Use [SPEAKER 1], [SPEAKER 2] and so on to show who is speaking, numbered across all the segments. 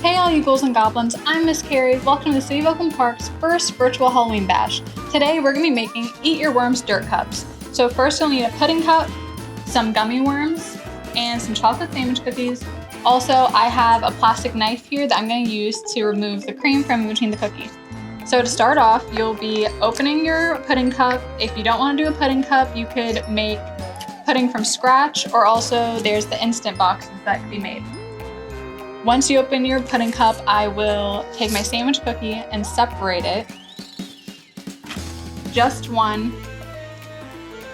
[SPEAKER 1] Hey all you ghouls and goblins, I'm Miss Carrie. Welcome to the City of Oakland Park's first virtual Halloween bash. Today we're going to be making Eat Your Worms dirt cups. So first you'll need a pudding cup, some gummy worms, and some chocolate sandwich cookies. Also, I have a plastic knife here that I'm going to use to remove the cream from between the cookies. So to start off, you'll be opening your pudding cup. If you don't want to do a pudding cup, you could make pudding from scratch, or also there's the instant boxes that could be made. Once you open your pudding cup, I will take my sandwich cookie and separate it. Just one.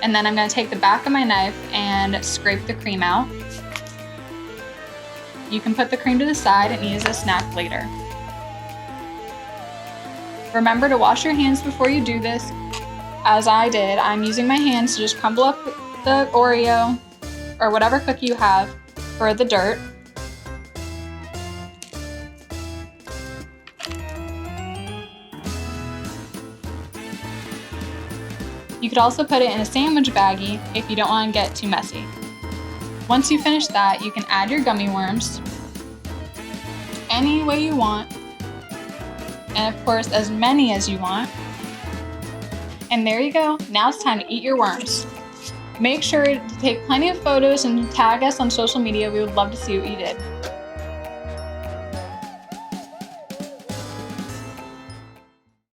[SPEAKER 1] And then I'm going to take the back of my knife and scrape the cream out. You can put the cream to the side and eat as a snack later. Remember to wash your hands before you do this. As I did, I'm using my hands to just crumble up the Oreo or whatever cookie you have for the dirt. You could also put it in a sandwich baggie if you don't want to get too messy. Once you finish that, you can add your gummy worms any way you want, and of course as many as you want. And there you go, now it's time to eat your worms. Make sure to take plenty of photos and tag us on social media. We would love to see what you did.